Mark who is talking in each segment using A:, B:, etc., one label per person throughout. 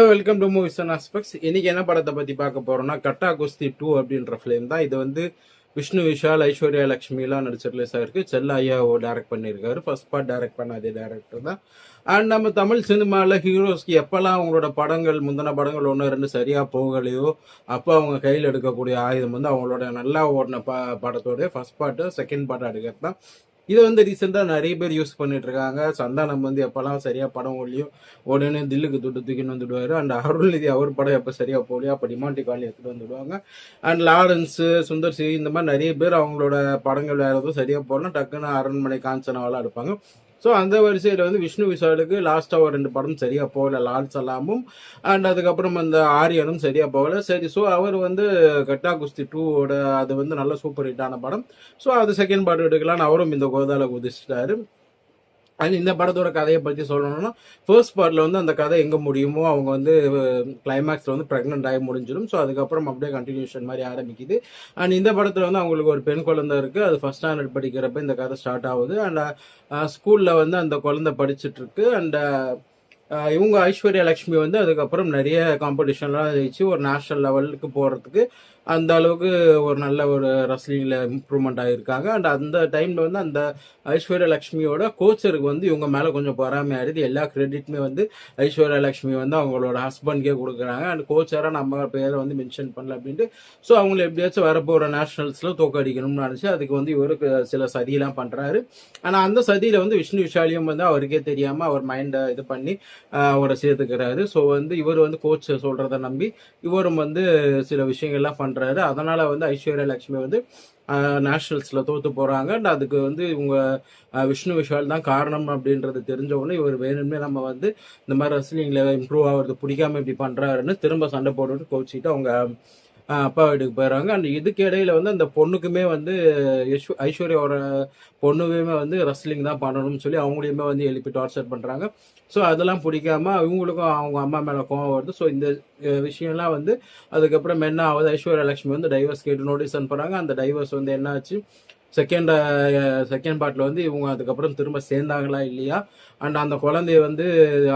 A: Welcome to movies and aspects. இன்னைக்கு என்ன படத்தை பத்தி பார்க்க போறோம்னா கட்டா குஸ்தி 2 அப்படின்ற ஃபிலிம் தான். இது வந்து விஷ்ணு விஷால், ஐஸ்வர்யா லட்சுமி எல்லாம் நடிச்ச ரிலீஸ் ஆயிருக்கு. செல்ல ஐயா டைரக்ட் பண்ணியிருக்காரு. ஃபர்ஸ்ட் பார்ட் டைரக்ட் பண்ண அதே டைரக்டர் தான். அண்ட் நம்ம தமிழ் சினிமாவில் ஹீரோஸ்க்கு எப்பெல்லாம் அவங்களோட படங்கள் முந்தின படங்கள் ஒன்று ரெண்டு சரியா போகலையோ அப்போ அவங்க கையில் எடுக்கக்கூடிய ஆயுதம் வந்து அவங்களோட நல்லா ஓடின படத்தோட ஃபர்ஸ்ட் பார்ட்டு செகண்ட் பார்ட் எடுக்கிறது தான். இது வந்து ரீசெண்டாக நிறைய பேர் யூஸ் பண்ணிட்டு இருக்காங்க. சந்தானம் வந்து எப்பெல்லாம் சரியா படம் ஓடலையும் உடனே தில்லுக்கு துட்டு தூக்கின்னு வந்துடுவாரு. அண்ட் அருள்நிதி அவர் படம் எப்போ சரியா போகலையோ அப்போ டிமாண்டி காலி எடுத்துட்டு வந்துடுவாங்க. அண்ட் லாரன்ஸ், சுந்தர் சி இந்த மாதிரி நிறைய பேர் அவங்களோட படங்கள் வேற எதுவும் சரியா போகலாம் டக்குன்னு அரண்மனை காஞ்சனாவெல்லாம் எடுப்பாங்க. ஸோ அந்த வரிசையில் வந்து விஷ்ணு விஷாலுக்கு லாஸ்ட்டாக ஒரு 2 படம் சரியாக போகல. லால் சலாமும் அண்ட் அதுக்கப்புறம் அந்த ஆரியனும் சரியாக போகல. சரி, ஸோ அவர் வந்து கட்டா குஸ்தி 2 அது வந்து நல்ல சூப்பர் ஹிட்டான படம். ஸோ அது செகண்ட் பார்ட் எடுக்கலான்னு அவரும் இந்த கோதால குதிச்சிட்டாரு. அண்ட் இந்த படத்தோட கதையை பற்றி சொல்லணும்னா ஃபர்ஸ்ட் பார்ட்டில் வந்து அந்த கதை எங்கே முடியுமோ அவங்க வந்து கிளைமேக்ஸில் வந்து ப்ரெக்னென்ட் ஆகி முடிஞ்சிடும். ஸோ அதுக்கப்புறம் அப்படியே கண்டினியூஷன் மாதிரி ஆரம்பிக்குது. அண்ட் இந்த படத்தில் வந்து அவங்களுக்கு ஒரு பெண் குழந்தை இருக்குது. அது ஃபர்ஸ்ட் ஸ்டாண்டர்ட் படிக்கிறப்ப இந்த கதை ஸ்டார்ட் ஆகுது. அண்ட் ஸ்கூலில் வந்து அந்த குழந்தை படிச்சுட்டு இருக்கு. அண்ட் இவங்க ஐஸ்வர்யா லட்சுமி வந்து அதுக்கப்புறம் நிறைய காம்படிஷன்லாம் ஜெயிச்சு ஒரு நேஷனல் லெவலுக்கு போகிறதுக்கு அந்த அளவுக்கு ஒரு நல்ல ஒரு ரெஸ்லிங்கில் இம்ப்ரூவ்மெண்ட் ஆகியிருக்காங்க. அண்ட் அந்த டைமில் வந்து அந்த ஐஸ்வர்யா லட்சுமியோட கோச்சருக்கு வந்து இவங்க மேலே கொஞ்சம் பொறாமை ஆயிடுது. எல்லா கிரெடிட்டுமே வந்து ஐஸ்வர்யா லட்சுமி வந்து அவங்களோட ஹஸ்பண்ட்கே கொடுக்குறாங்க. அண்ட் கோச்சராக நம்ம பேரை வந்து மென்ஷன் பண்ணல அப்படின்ட்டு. ஸோ அவங்களை எப்படியாச்சும் வரப்போகிற நேஷனல்ஸில் தோக்கடிக்கணும்னு நினச்சி அதுக்கு வந்து இவருக்கு சில சதியெல்லாம் பண்ணுறாரு. ஆனால் அந்த சதியில் வந்து விஷ்ணு விஷாலியும் வந்து அவருக்கே தெரியாமல் அவர் மைண்டை இது பண்ணி அவரை சேர்த்துக்கிறாரு. ஸோ வந்து இவர் வந்து கோச் சொல்கிறத நம்பி இவரும் வந்து சில விஷயங்கள்லாம் பண்ணுறாரு. அதனால வந்து ஐஸ்வர்யா லட்சுமி வந்து நேஷனல்ஸில் தோற்று போகிறாங்க. அண்ட் அதுக்கு வந்து இவங்க விஷ்ணு விஷால் தான் காரணம் அப்படின்றது தெரிஞ்ச உடனே இவர் வேணும்னே நம்ம வந்து இந்த மாதிரி ரெஸ்லிங்கில் இம்ப்ரூவ் ஆகிறது பிடிக்காம இப்படி பண்ணுறாருன்னு திரும்ப சண்டை போட்டுட்டு கோச்சிட்டு அவங்க அப்பா வீட்டுக்கு போயிடுறாங்க. அண்ட் இதுக்கு இடையில வந்து அந்த பொண்ணுக்குமே வந்து ஐஸ்வர்யாவோட பொண்ணுக்குமே வந்து ரெஸ்லிங் தான் பண்ணணும்னு சொல்லி அவங்களையுமே வந்து எழுப்பி டார்ச்சர் பண்ணுறாங்க. ஸோ அதெல்லாம் பிடிக்காம இவங்களுக்கும் அவங்க அம்மா மேலே கோவம் வருது. ஸோ இந்த விஷயம்லாம் வந்து அதுக்கப்புறம் என்ன ஆகுது, ஐஸ்வர்யா லட்சுமி வந்து டைவர்ஸ் கேட்டு நோட்டீஸ் அனுப்புகிறாங்க. அந்த டைவர்ஸ் வந்து என்ன ஆச்சு, செகண்ட் பார்ட்டில் வந்து இவங்க அதுக்கப்புறம் திரும்ப சேர்ந்தாங்களா இல்லையா, அண்ட் அந்த குழந்தைய வந்து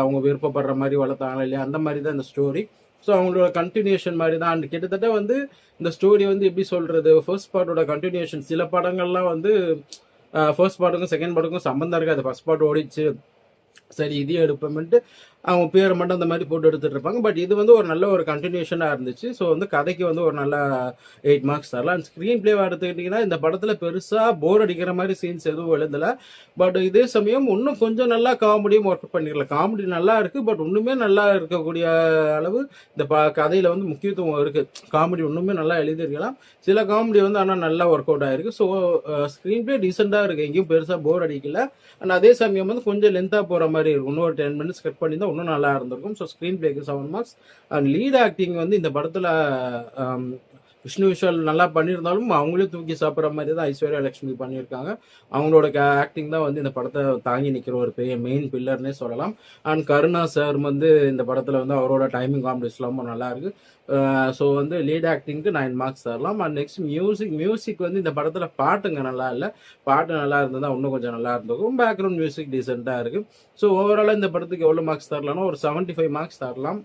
A: அவங்க விருப்பப்படுற மாதிரி வளர்த்தாங்களா இல்லையா, அந்த மாதிரி தான் இந்த ஸ்டோரி. ஸோ அவங்களோட கண்டினியூஷன் மாதிரி தான். அண்ட் கிட்டத்தட்ட வந்து இந்த ஸ்டோரி வந்து எப்படி சொல்கிறது, ஃபர்ஸ்ட் பார்ட்டோட கண்டினியூஷன். சில படங்கள்லாம் வந்து ஃபர்ஸ்ட் பார்ட்டுக்கும் செகண்ட் பார்ட்டுக்கும் சம்மந்தம் இருக்காது. ஃபர்ஸ்ட் பார்ட் ஓடிச்சு, சரி இதையும் எடுப்போம்ட்டு அவங்க பேரை மட்டும் அந்த மாதிரி போட்டு எடுத்துகிட்டு இருப்பாங்க. பட் இது வந்து ஒரு நல்ல ஒரு கண்டினியூஷனாக இருந்துச்சு. ஸோ வந்து கதைக்கு வந்து ஒரு நல்ல 8 மார்க்ஸ் தரலாம். அண்ட் ஸ்க்ரீன் பிளேவை எடுத்துக்கிட்டிங்கன்னா இந்த படத்தில் பெருசாக போர் அடிக்கிற மாதிரி சீன்ஸ் எதுவும் எழுதலை. பட் இதே சமயம் இன்னும் கொஞ்சம் நல்லா காமெடியும் ஒர்க் பண்ணிக்கலாம். காமெடி நல்லா இருக்குது, பட் இன்னுமே நல்லா இருக்கக்கூடிய அளவு இந்த கதையில் வந்து முக்கியத்துவம் இருக்குது. காமெடி இன்னுமே நல்லா எழுதியிருக்கலாம். சில காமெடி வந்து ஆனால் நல்லா ஒர்க் அவுட் ஆகிருக்கு. ஸோ ஸ்க்ரீன் பிளே டீசெண்டாக இருக்குது, எங்கேயும் பெருசாக போர் அடிக்கல. அண்ட் அதே சமயம் வந்து கொஞ்சம் லென்த்தாக போகிற மாதிரி இருக்கும். இன்னும் ஒரு 10 மினிட்ஸ் கட் பண்ணி தான் இன்னும் நல்லா இருந்திருக்கும். ஸோ ஸ்க்ரீன் பிளேக்கு 7 மார்க்ஸ். அண்ட் லீட் ஆக்டிங் வந்து இந்த படத்தில் விஷ்ணு விஷால் நல்லா பண்ணியிருந்தாலும் அவங்களே தூக்கி சாப்பிட்ற மாதிரி தான் ஐஸ்வர்யா லட்சுமி பண்ணியிருக்காங்க. அவங்களோட ஆக்டிங் தான் வந்து இந்த படத்தை தாங்கி நிற்கிற ஒரு பெரிய மெயின் பில்லர்னே சொல்லலாம். அண்ட் கருணா சார் வந்து இந்த படத்தில் வந்து அவரோட டைமிங் காமெடிஸ் ரொம்ப நல்லா இருக்கு. ஸோ வந்து லீட் ஆக்டிங்க்கு 9 மார்க்ஸ் தரலாம். அண்ட் நெக்ஸ்ட் மியூசிக் வந்து இந்த படத்தில் பாட்டுங்க நல்லா இல்லை. பாட்டு நல்லா இருந்ததா இன்னும் கொஞ்சம் நல்லா இருந்திருக்கும். பேக்ரவுண்ட் மியூசிக் டீசெண்டாக இருக்குது. ஸோ ஓவராலாக இந்த படத்துக்கு எவ்வளோ மார்க்ஸ் தரலாம்னா ஒரு 75 மார்க்ஸ் தரலாம்.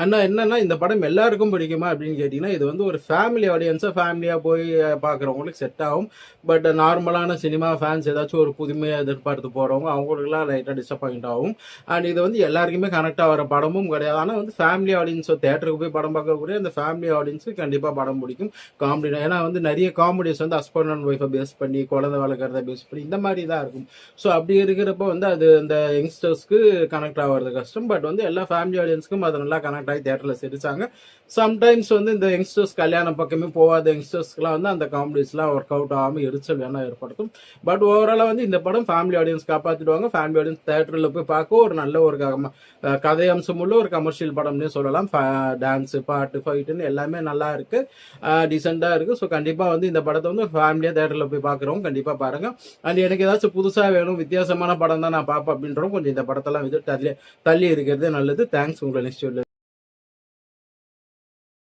A: ஆனால் என்னன்னா இந்த படம் எல்லாருக்கும் பிடிக்குமா அப்படின்னு கேட்டிங்கன்னா இது வந்து ஒரு ஃபேமிலி ஆடியன்ஸாக ஃபேமிலியாக போய் பார்க்குறவங்களுக்கு செட் ஆகும். பட் நார்மலான சினிமா ஃபேன்ஸ் ஏதாச்சும் ஒரு புதுமையாக எதிர்பார்த்து போகிறவங்க அவங்களுக்குலாம் லைட்டாக டிசப்பாயிண்ட் ஆகும். அண்ட் இது வந்து எல்லாருக்குமே கனெக்ட் ஆகிற படமும் கிடையாது. ஆனால் வந்து ஃபேமிலி ஆடியன்ஸ் தேட்டருக்கு போய் படம் பார்க்கக்கூடிய அந்த ஃபேமிலி ஆடியன்ஸுக்கு கண்டிப்பாக படம் பிடிக்கும். காமெடி ஏன்னா வந்து நிறைய காமெடிஸ் வந்து ஹஸ்பண்ட் அண்ட் ஒய்ஃபை பேஸ் பண்ணி குழந்தை வளர்க்குறத பேஸ் பண்ணி இந்த மாதிரி தான் இருக்கும். ஸோ அப்படி இருக்கிறப்ப வந்து அது இந்த யங்ஸ்டர்ஸ்க்கு கனெக்ட் ஆகிறது கஷ்டம். பட் வந்து எல்லா ஃபேமிலி ஆடியன்ஸ்க்கும் அது நல்லா கனெக்ட் ஆகி தியேட்டர்ல சிரிச்சாங்க. சம்டைம்ஸ் வந்து இந்த யங்ஸ்டர்ஸ் கல்யாணம் பக்கமே போகாத யங்ஸ்டர்ஸ்க்குலாம் வந்து அந்த காமெடிஸ்லாம் ஒர்க் அவுட் ஆகாமல் எரிச்சல் வேணா ஏற்படுத்தும். பட் ஓவராலாக வந்து இந்த படம் ஃபேமிலி ஆடியன்ஸ் காப்பாற்றிடுவாங்க. ஃபேமிலி ஆடியன்ஸ் தியேட்டரில் போய் பார்க்க ஒரு நல்ல ஒரு கதை அம்சம் உள்ள ஒரு கமர்ஷியல் படம்னே சொல்லலாம். டான்ஸு, பாட்டு, ஃபைட்டுன்னு எல்லாமே நல்லா இருக்கு, டீசெண்டாக இருக்கு. ஸோ கண்டிப்பாக வந்து இந்த படத்தை வந்து ஒரு ஃபேமிலியாக தியேட்டரில் போய் பார்க்குறவங்க கண்டிப்பாக பாருங்க. அண்ட் எனக்கு ஏதாச்சும் புதுசாக வேணும், வித்தியாசமான படம் தான் நான் பார்ப்பேன் அப்படின்றவங்க கொஞ்சம் இந்த படத்தெல்லாம் வந்து தள்ளி இருக்கிறது நல்லது. தேங்க்ஸ். உங்களை நெக்ஸ்ட்